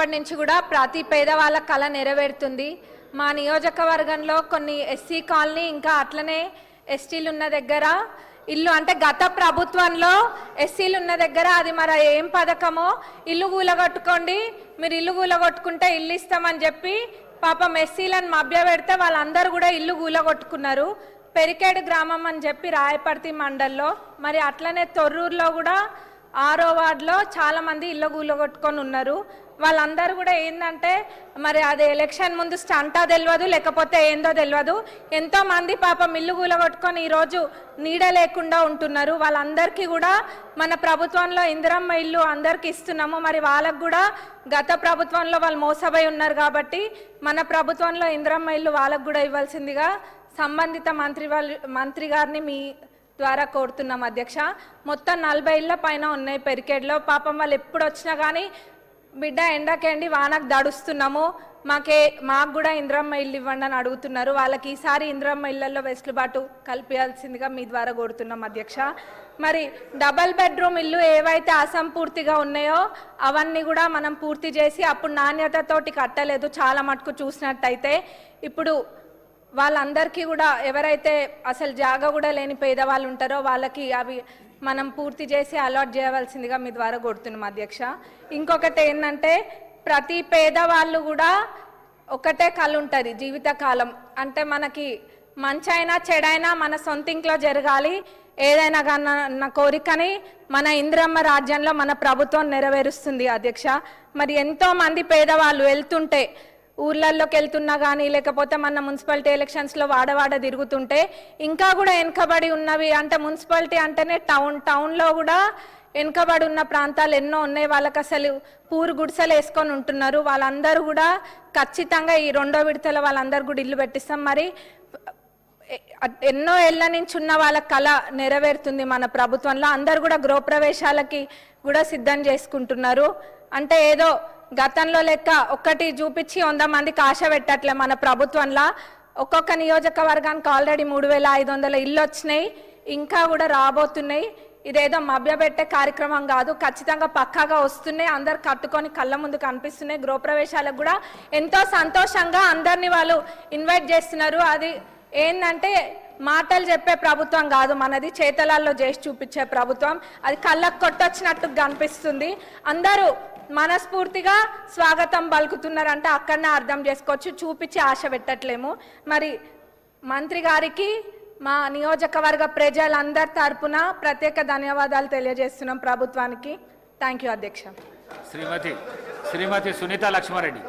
వచ్చినప్పటి నుంచి కూడా ప్రతి పేదవాళ్ళ కళ నెరవేరుతుంది. మా నియోజకవర్గంలో కొన్ని ఎస్సీ కాలనీ ఇంకా అట్లనే ఎస్టీలు ఉన్న దగ్గర ఇల్లు అంటే గత ప్రభుత్వంలో ఎస్సీలు ఉన్న దగ్గర అది మరి ఏం పథకమో ఇల్లు కూలగొట్టుకోండి, మీరు ఇల్లు కూలగొట్టుకుంటే ఇల్లు ఇస్తామని చెప్పి పాపం ఎస్సీలను మభ్యపెడితే వాళ్ళందరూ కూడా ఇల్లు కూలగొట్టుకున్నారు. పెరికేడు గ్రామం అని చెప్పి రాయపర్తి మండల్లో, మరి అట్లనే తొర్రూరులో కూడా 6వ వార్డులో చాలామంది ఇల్లు కూలగొట్టుకొని ఉన్నారు. వాళ్ళందరూ కూడా ఏంటంటే మరి అది ఎలక్షన్ ముందు స్టంటా తెలియదు, లేకపోతే ఏందో తెలియదు. ఎంతోమంది పాపం ఇల్లు కూలగొట్టుకొని ఈరోజు నీడ లేకుండా ఉంటున్నారు. వాళ్ళందరికీ కూడా మన ప్రభుత్వంలో ఇందిరమ్మ ఇల్లు అందరికీ ఇస్తున్నాము. మరి వాళ్ళకు కూడా గత ప్రభుత్వంలో వాళ్ళు మోసపోయి ఉన్నారు కాబట్టి మన ప్రభుత్వంలో ఇందిరమ్మ ఇల్లు వాళ్ళకు కూడా ఇవ్వాల్సిందిగా సంబంధిత మంత్రి గారిని మీ ద్వారా కోరుతున్నాం అధ్యక్ష. మొత్తం 40 ఇళ్ళ పైన ఉన్నాయి పెరికేడ్లో. పాపం వాళ్ళు ఎప్పుడు వచ్చినా కానీ బిడ్డ ఎండకేండి వానకు దడుస్తున్నాము, మాకు కూడా ఇందిరమ్మ ఇల్లు ఇవ్వండి అని అడుగుతున్నారు. వాళ్ళకి ఈసారి ఇందిరమ్మ ఇళ్లలో వెసులుబాటు కల్పించాల్సిందిగా మీ ద్వారా కోరుతున్నాం అధ్యక్ష. మరి డబల్ బెడ్రూమ్ ఇల్లు ఏవైతే అసంపూర్తిగా ఉన్నాయో అవన్నీ కూడా మనం పూర్తి చేసి, అప్పుడు నాణ్యతతోటి కట్టలేదు చాలా మటుకు చూసినట్టయితే. ఇప్పుడు వాళ్ళందరికీ కూడా ఎవరైతే అసలు జాగా కూడా లేని పేదవాళ్ళు ఉంటారో వాళ్ళకి అవి మనం పూర్తి చేసి అలాట్ చేయవలసిందిగా మీ ద్వారా కోరుతున్నాం అధ్యక్ష. ఇంకొకటి ఏంటంటే ప్రతి పేదవాళ్ళు కూడా ఒకటే కళ ఉంటుంది జీవితకాలం, అంటే మనకి మంచైనా చెడైనా మన సొంత ఇంట్లో జరగాలి, ఏదైనా నా కోరికని మన ఇందిరమ్మ రాజ్యంలో మన ప్రభుత్వం నెరవేరుస్తుంది అధ్యక్ష. మరి ఎంతోమంది పేదవాళ్ళు వెళ్తుంటే ఊర్లలోకి వెళ్తున్నా కానీ, లేకపోతే మన మున్సిపాలిటీ ఎలక్షన్స్లో వాడవాడ తిరుగుతుంటే ఇంకా కూడా వెనుకబడి ఉన్నవి, అంటే మున్సిపాలిటీ అంటేనే టౌన్లో కూడా వెనుకబడి ఉన్న ప్రాంతాలు ఎన్నో ఉన్నాయి. వాళ్ళకి అసలు పూరు గుడిసెలు వేసుకొని ఉంటున్నారు. వాళ్ళందరూ కూడా ఖచ్చితంగా ఈ 2వ విడతల వాళ్ళందరూ కూడా ఇల్లు పెట్టిస్తాం. మరి ఎన్నో ఏళ్ల నుంచి ఉన్న వాళ్ళ కళ నెరవేరుతుంది మన ప్రభుత్వంలో. అందరూ కూడా గృహప్రవేశాలకి కూడా సిద్ధం చేసుకుంటున్నారు. అంటే ఏదో గతంలో లెక్క ఒక్కటి చూపించి 100 మందికి ఆశ పెట్టట్లే మన ప్రభుత్వంలో. ఒక్కొక్క నియోజకవర్గానికి ఆల్రెడీ 3500 ఇల్లు వచ్చినాయి, ఇంకా కూడా రాబోతున్నాయి. ఇదేదో మభ్యపెట్టే కార్యక్రమం కాదు, ఖచ్చితంగా పక్కాగా వస్తున్నాయి, అందరు కట్టుకొని కళ్ళ ముందు కనిపిస్తున్నాయి. గృహప్రవేశాలకు కూడా ఎంతో సంతోషంగా అందరినీ వాళ్ళు ఇన్వైట్ చేస్తున్నారు. అది ఏంటంటే మాటలు చెప్పే ప్రభుత్వం కాదు మనది, చేతలాల్లో చేసి చూపించే ప్రభుత్వం. అది కళ్ళకు కొట్టొచ్చినట్టు కనిపిస్తుంది. అందరూ మనస్ఫూర్తిగా స్వాగతం పలుకుతున్నారంటే అక్కడనే అర్థం చేసుకోవచ్చు, చూపించి ఆశ పెట్టట్లేము. మరి మంత్రి గారికి మా నియోజకవర్గ ప్రజలందరి తరపున ప్రత్యేక ధన్యవాదాలు తెలియజేస్తున్నాం ప్రభుత్వానికి. థ్యాంక్ యూ అధ్యక్ష. శ్రీమతి సునీత లక్ష్మారెడ్డి.